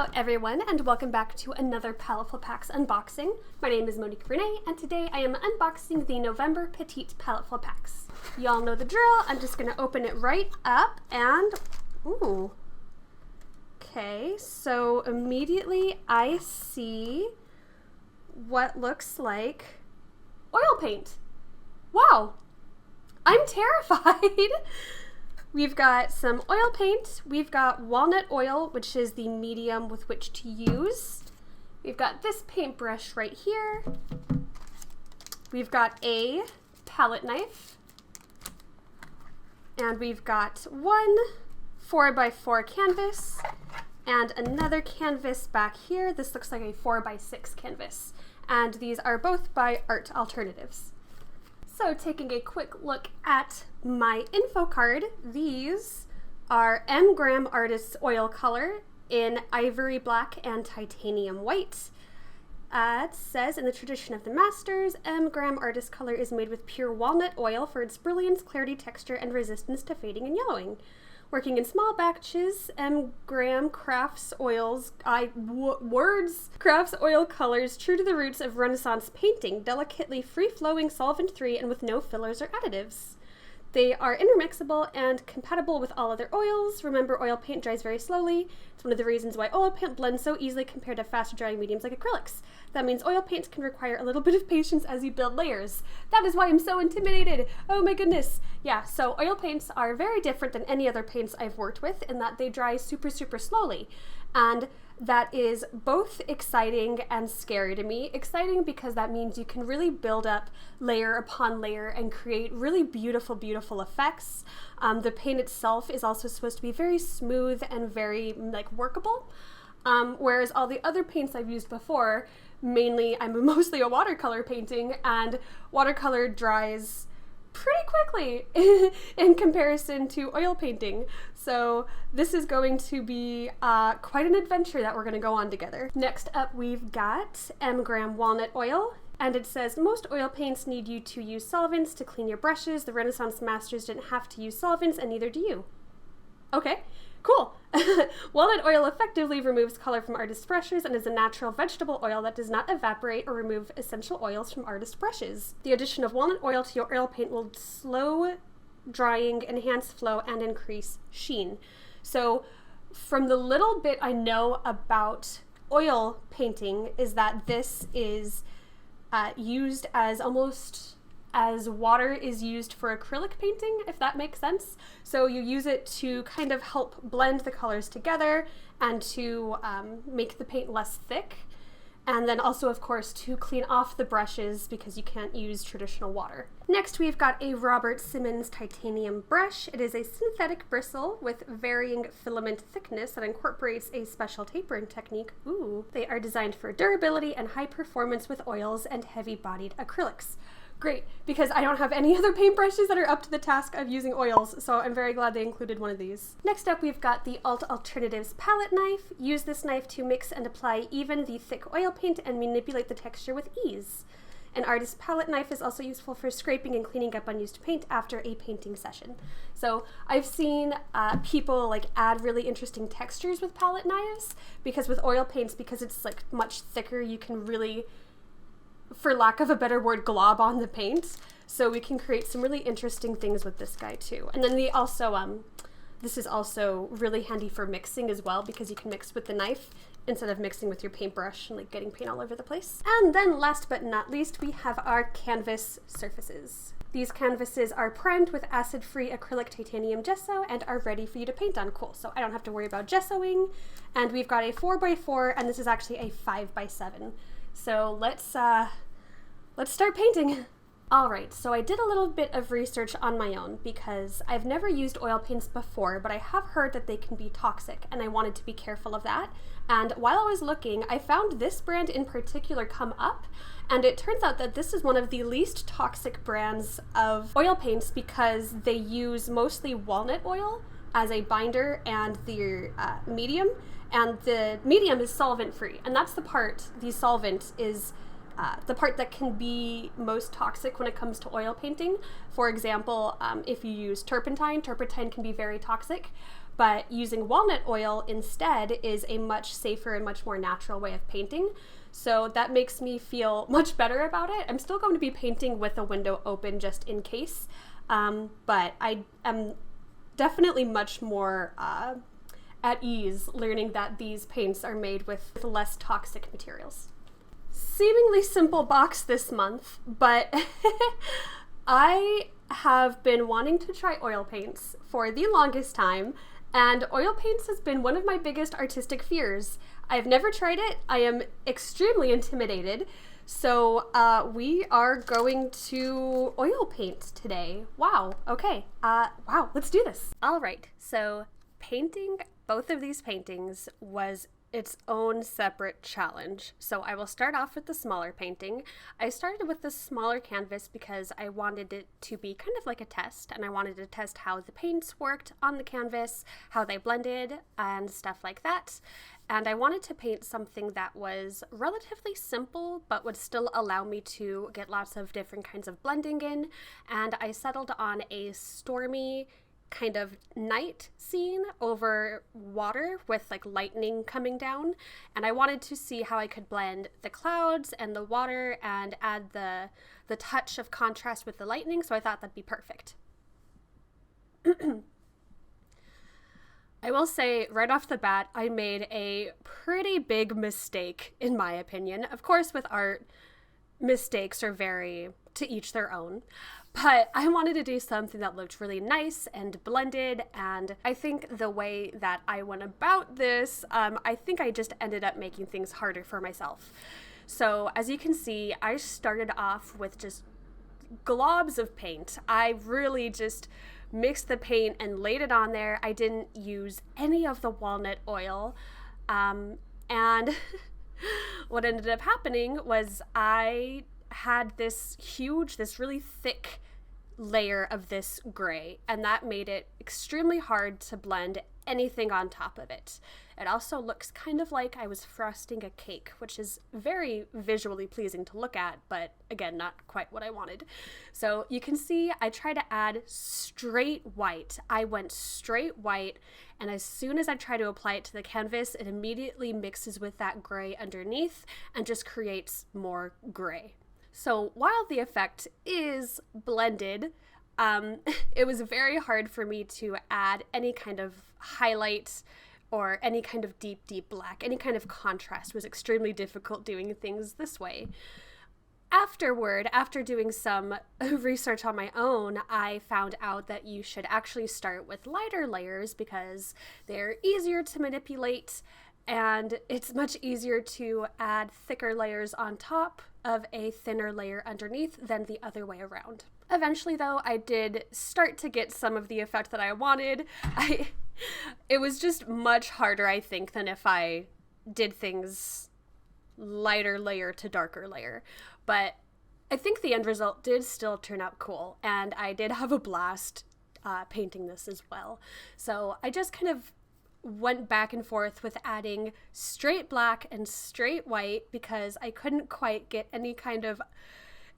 Hello everyone, and welcome back to another Paletteful Packs unboxing. My name is Monique Renee, and today I am unboxing the November Petite Paletteful Packs. Y'all know the drill. I'm just gonna open it right up and, ooh. Okay, so immediately I see what looks like oil paint. Wow, I'm terrified. We've got some oil paint, we've got walnut oil, which is the medium with which to use. We've got this paintbrush right here. We've got a palette knife. And we've got one 4x4 canvas and another canvas back here. This looks like a 4x6 canvas. And these are both by Art Alternatives. So taking a quick look at my info card, these are M. Graham Artist's Oil Color in Ivory Black and Titanium White. It says, in the tradition of the masters, M. Graham Artist Color is made with pure walnut oil for its brilliance, clarity, texture, and resistance to fading and yellowing. Working in small batches, M. Graham crafts crafts oil colors true to the roots of Renaissance painting, delicately free-flowing, solvent-free, and with no fillers or additives. They are intermixable and compatible with all other oils. Remember, oil paint dries very slowly. It's one of the reasons why oil paint blends so easily compared to faster drying mediums like acrylics. That means oil paints can require a little bit of patience as you build layers. That is why I'm so intimidated. Oh my goodness. Yeah, so oil paints are very different than any other paints I've worked with in that they dry super slowly. And that is both exciting and scary to me. Exciting because that means you can really build up layer upon layer and create really beautiful effects. The paint itself is also supposed to be very smooth and very workable. Whereas all the other paints I've used before, I'm mostly a watercolor painting, and watercolor dries pretty quickly in comparison to oil painting. So this is going to be quite an adventure that we're going to go on together. Next up, we've got M. Graham Walnut Oil. And it says, most oil paints need you to use solvents to clean your brushes. The Renaissance masters didn't have to use solvents, and neither do you. Okay, cool. Walnut oil effectively removes color from artist brushes and is a natural vegetable oil that does not evaporate or remove essential oils from artist brushes. The addition of walnut oil to your oil paint will slow drying, enhance flow, and increase sheen. So from the little bit I know about oil painting is that this is used as almost as water is used for acrylic painting, if that makes sense. So you use it to kind of help blend the colors together and to make the paint less thick. And then also, of course, to clean off the brushes because you can't use traditional water. Next, we've got a Robert Simmons titanium brush. It is a synthetic bristle with varying filament thickness that incorporates a special tapering technique. Ooh. They are designed for durability and high performance with oils and heavy-bodied acrylics. Great, because I don't have any other paintbrushes that are up to the task of using oils, so I'm very glad they included one of these. Next up, we've got the Art Alternatives palette knife. Use this knife to mix and apply even the thick oil paint and manipulate the texture with ease. An artist palette knife is also useful for scraping and cleaning up unused paint after a painting session. So I've seen people add really interesting textures with palette knives, because with oil paints, because it's much thicker, you can really, for lack of a better word, glob on the paint. So we can create some really interesting things with this guy too. And then we also, this is also really handy for mixing as well, because you can mix with the knife instead of mixing with your paintbrush and getting paint all over the place. And then last but not least, we have our canvas surfaces. These canvases are primed with acid-free acrylic titanium gesso and are ready for you to paint on. Cool, so I don't have to worry about gessoing. And we've got a 4x4, and this is actually a 5x7. So let's start painting. All right, so I did a little bit of research on my own because I've never used oil paints before, but I have heard that they can be toxic, and I wanted to be careful of that. And while I was looking, I found this brand in particular come up, and it turns out that this is one of the least toxic brands of oil paints because they use mostly walnut oil as a binder and the medium, and the medium is solvent-free, and that's the part, the solvent is the part that can be most toxic when it comes to oil painting. For example, if you use turpentine can be very toxic, but using walnut oil instead is a much safer and much more natural way of painting. So that makes me feel much better about it. I'm still going to be painting with a window open just in case, but I am definitely much more at ease learning that these paints are made with less toxic materials. Seemingly simple box this month, but I have been wanting to try oil paints for the longest time, and oil paints has been one of my biggest artistic fears. I've never tried it. I am extremely intimidated. So we are going to oil paint today. Wow. Okay. Wow. Let's do this. All right. So painting both of these paintings was its own separate challenge. So I will start off with the smaller painting. I started with the smaller canvas because I wanted it to be kind of like a test, and I wanted to test how the paints worked on the canvas, how they blended, and stuff like that. And I wanted to paint something that was relatively simple, but would still allow me to get lots of different kinds of blending in. And I settled on a stormy kind of night scene over water with like lightning coming down, and I wanted to see how I could blend the clouds and the water and add the touch of contrast with the lightning, so I thought that'd be perfect. I will say right off the bat, I made a pretty big mistake in my opinion. Of course, with art, mistakes are very to each their own. But I wanted to do something that looked really nice and blended, and I think the way that I went about this, I think I just ended up making things harder for myself. So as you can see, I started off with just globs of paint. I really just mixed the paint and laid it on there. I didn't use any of the walnut oil, and what ended up happening was I had this really thick layer of this gray, and that made it extremely hard to blend anything on top of it. It also looks kind of like I was frosting a cake, which is very visually pleasing to look at, but again, not quite what I wanted. So you can see I try to add straight white. I went straight white, and as soon as I try to apply it to the canvas, it immediately mixes with that gray underneath and just creates more gray. So while the effect is blended, it was very hard for me to add any kind of highlight or any kind of deep black. Any kind of contrast was extremely difficult doing things this way. Afterward, after doing some research on my own, I found out that you should actually start with lighter layers because they're easier to manipulate, and it's much easier to add thicker layers on top of a thinner layer underneath than the other way around. Eventually, though, I did start to get some of the effect that I wanted. It was just much harder, I think, than if I did things lighter layer to darker layer. But I think the end result did still turn out cool, and I did have a blast painting this as well. So I just kind of went back and forth with adding straight black and straight white because I couldn't quite get any kind of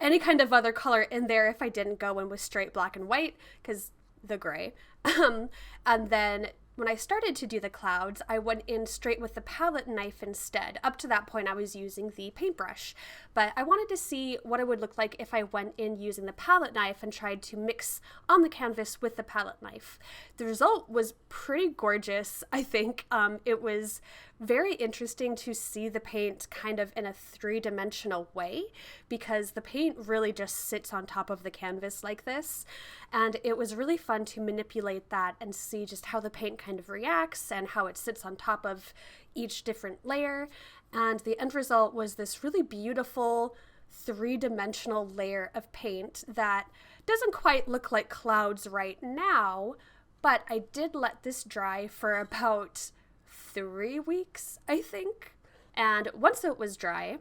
other color in there if I didn't go in with straight black and white, because the gray. And then when I started to do the clouds, I went in straight with the palette knife instead. Up to that point, I was using the paintbrush, but I wanted to see what it would look like if I went in using the palette knife and tried to mix on the canvas with the palette knife. The result was pretty gorgeous, I think. It was very interesting to see the paint kind of in a three-dimensional way because the paint really just sits on top of the canvas like this, and it was really fun to manipulate that and see just how the paint kind of reacts and how it sits on top of each different layer. And the end result was this really beautiful three-dimensional layer of paint that doesn't quite look like clouds right now, but I did let this dry for about 3 weeks, I think. And once it was dry,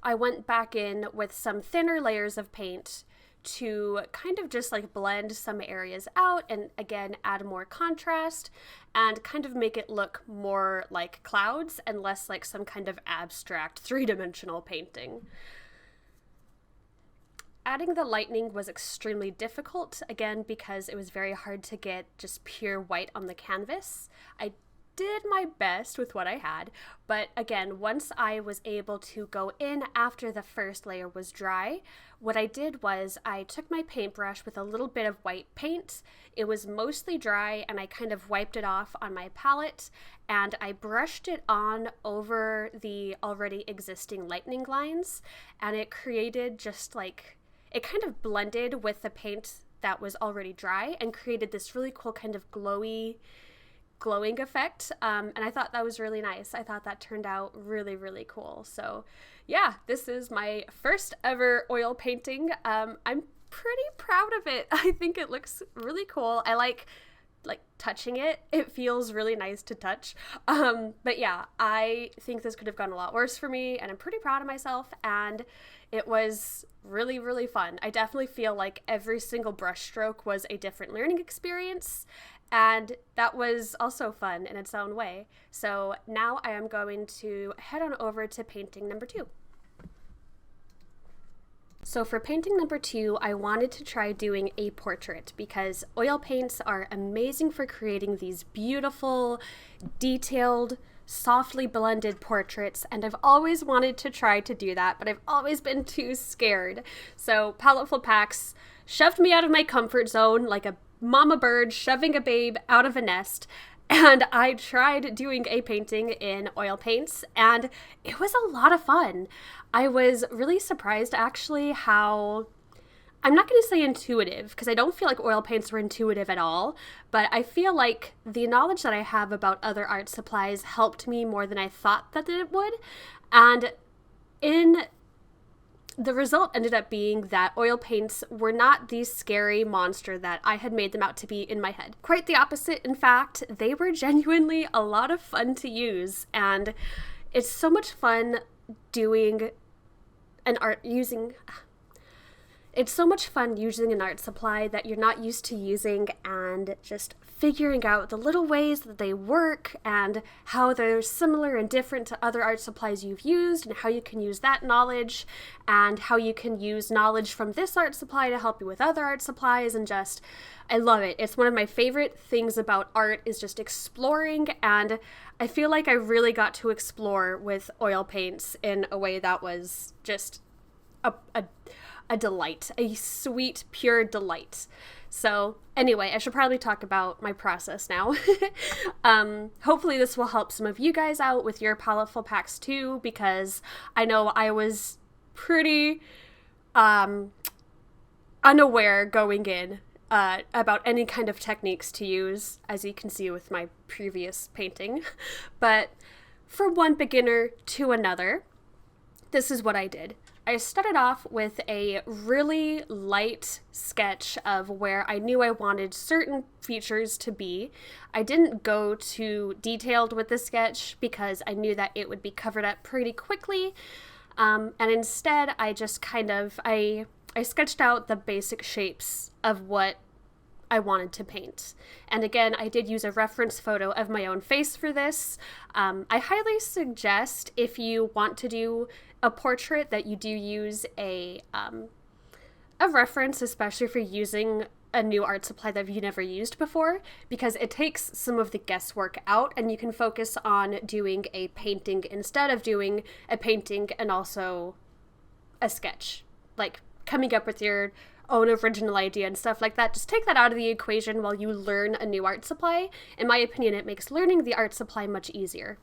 I went back in with some thinner layers of paint to kind of just like blend some areas out and again add more contrast and kind of make it look more like clouds and less like some kind of abstract three-dimensional painting. Adding the lightning was extremely difficult, again, because it was very hard to get just pure white on the canvas. I did my best with what I had, but again, once I was able to go in after the first layer was dry, what I did was I took my paintbrush with a little bit of white paint. It was mostly dry, and I kind of wiped it off on my palette, and I brushed it on over the already existing lightning lines, and it created just like, it kind of blended with the paint that was already dry and created this really cool kind of glowing effect, and I thought that was really nice. I thought that turned out really, really cool. So yeah, this is my first ever oil painting. I'm pretty proud of it. I think it looks really cool. I like touching it. It feels really nice to touch. But yeah, I think this could have gone a lot worse for me, and I'm pretty proud of myself, and it was really, really fun. I definitely feel like every single brush stroke was a different learning experience, and that was also fun in its own way. So now I am going to head on over to painting number 2. So for painting number 2, I wanted to try doing a portrait because oil paints are amazing for creating these beautiful, detailed, softly blended portraits, and I've always wanted to try to do that, but I've always been too scared. So Paletteful Packs shoved me out of my comfort zone like a mama bird shoving a babe out of a nest, and I tried doing a painting in oil paints, and it was a lot of fun. I was really surprised actually how, I'm not going to say intuitive, because I don't feel like oil paints were intuitive at all, but I feel like the knowledge that I have about other art supplies helped me more than I thought that it would, and the result ended up being that oil paints were not the scary monster that I had made them out to be in my head. Quite the opposite, in fact. They were genuinely a lot of fun to use, and it's so much fun using an art supply that you're not used to using, and just figuring out the little ways that they work and how they're similar and different to other art supplies you've used, and how you can use that knowledge, and how you can use knowledge from this art supply to help you with other art supplies, and just, I love it. It's one of my favorite things about art is just exploring, and I feel like I really got to explore with oil paints in a way that was just a delight, a sweet, pure delight. So anyway, I should probably talk about my process now. Hopefully this will help some of you guys out with your Paletteful Packs too, because I know I was pretty unaware going in about any kind of techniques to use, as you can see with my previous painting. But from one beginner to another, this is what I did. I started off with a really light sketch of where I knew I wanted certain features to be. I didn't go too detailed with the sketch because I knew that it would be covered up pretty quickly. And instead, I just I sketched out the basic shapes of what I wanted to paint. And again, I did use a reference photo of my own face for this. I highly suggest, if you want to do a portrait, that you do use a reference, especially if you're using a new art supply that you've never used before, because it takes some of the guesswork out, and you can focus on doing a painting instead of doing a painting and also a sketch, like coming up with your own original idea and stuff like that. Just take that out of the equation while you learn a new art supply. In my opinion, it makes learning the art supply much easier.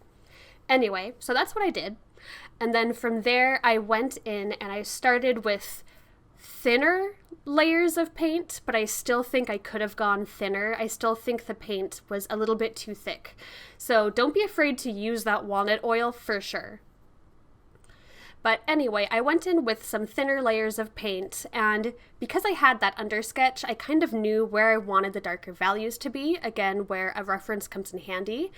Anyway, so that's what I did. And then from there, I went in and I started with thinner layers of paint, but I still think I could have gone thinner. I still think the paint was a little bit too thick. So don't be afraid to use that walnut oil for sure. But anyway, I went in with some thinner layers of paint, and because I had that under sketch, I kind of knew where I wanted the darker values to be, again, where a reference comes in handy.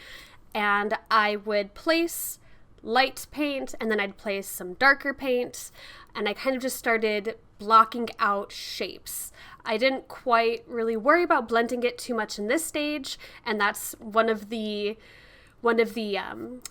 And I would place light paint, and then I'd place some darker paint, and I kind of just started blocking out shapes. I didn't quite really worry about blending it too much in this stage, and that's one of the one of the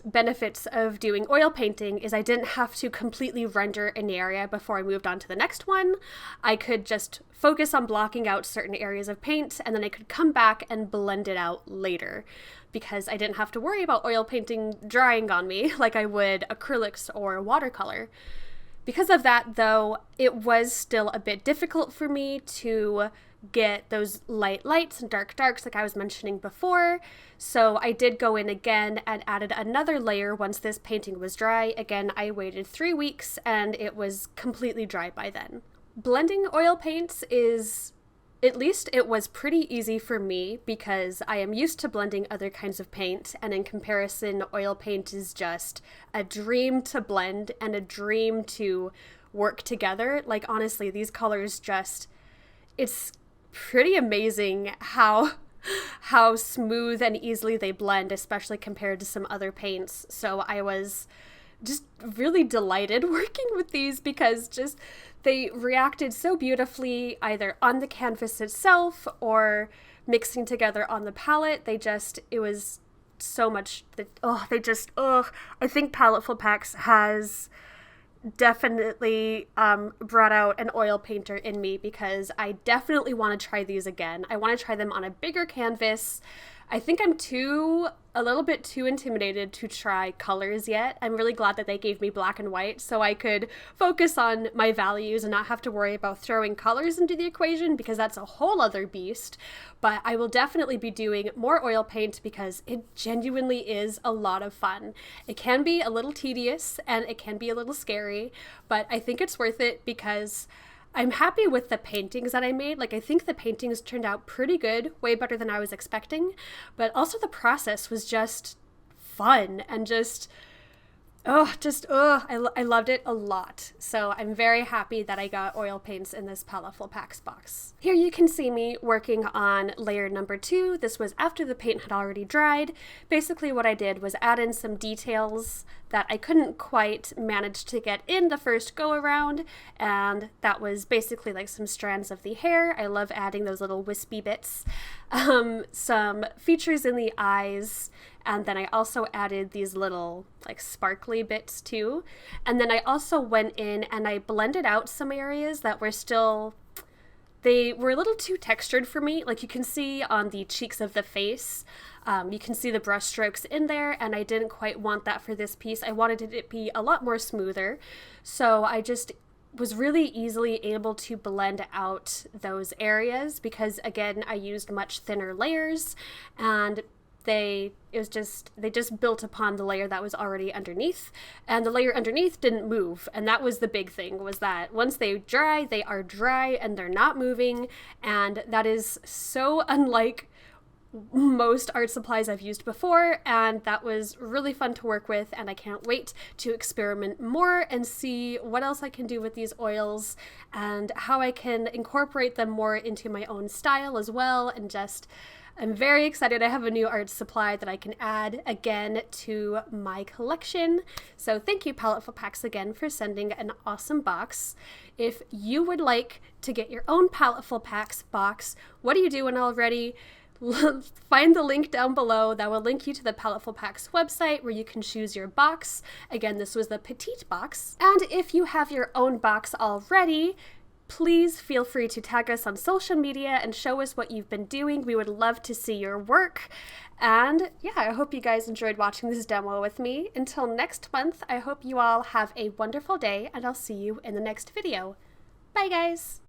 benefits of doing oil painting is I didn't have to completely render an area before I moved on to the next one. I could just focus on blocking out certain areas of paint, and then I could come back and blend it out later, because I didn't have to worry about oil painting drying on me like I would acrylics or watercolor. Because of that, though, it was still a bit difficult for me to get those light lights and dark darks like I was mentioning before. So I did go in again and added another layer once this painting was dry. Again, I waited 3 weeks and it was completely dry by then. Blending oil paints is, at least it was pretty easy for me because I am used to blending other kinds of paint, and in comparison, oil paint is just a dream to blend and a dream to work together. Like, honestly, these colors just, it's pretty amazing how smooth and easily they blend, especially compared to some other paints. So I was just really delighted working with these because just they reacted so beautifully either on the canvas itself or mixing together on the palette. It was so much I think Paletteful Packs has definitely brought out an oil painter in me, because I definitely want to try these again. I want to try them on a bigger canvas. I think I'm a little bit too intimidated to try colors yet. I'm really glad that they gave me black and white so I could focus on my values and not have to worry about throwing colors into the equation, because that's a whole other beast. But I will definitely be doing more oil paint because it genuinely is a lot of fun. It can be a little tedious and it can be a little scary, but I think it's worth it because I'm happy with the paintings that I made. Like, I think the paintings turned out pretty good, way better than I was expecting, but also the process was just fun and I loved it a lot. So I'm very happy that I got oil paints in this Paletteful Packs box. Here you can see me working on layer number 2. This was after the paint had already dried. Basically what I did was add in some details that I couldn't quite manage to get in the first go around, and that was basically like some strands of the hair. I love adding those little wispy bits. Some features in the eyes, and then I also added these little like sparkly bits too. And then I also went in and I blended out some areas that were they were a little too textured for me. Like, you can see on the cheeks of the face, you can see the brush strokes in there, and I didn't quite want that for this piece. I wanted it to be a lot more smoother. So I just was really easily able to blend out those areas because, again, I used much thinner layers, and they just built upon the layer that was already underneath, and the layer underneath didn't move. And that was the big thing, was that once they dry, they are dry and they're not moving. And that is so unlike most art supplies I've used before, and that was really fun to work with, and I can't wait to experiment more and see what else I can do with these oils and how I can incorporate them more into my own style as well. And just, I'm very excited. I have a new art supply that I can add again to my collection. So thank you, Paletteful Packs, again for sending an awesome box. If you would like to get your own Paletteful Packs box, what are you doing already? Find the link down below that will link you to the Paletteful Packs website where you can choose your box. Again, this was the Petite box. And if you have your own box already, please feel free to tag us on social media and show us what you've been doing. We would love to see your work. And yeah, I hope you guys enjoyed watching this demo with me. Until next month, I hope you all have a wonderful day, and I'll see you in the next video. Bye, guys!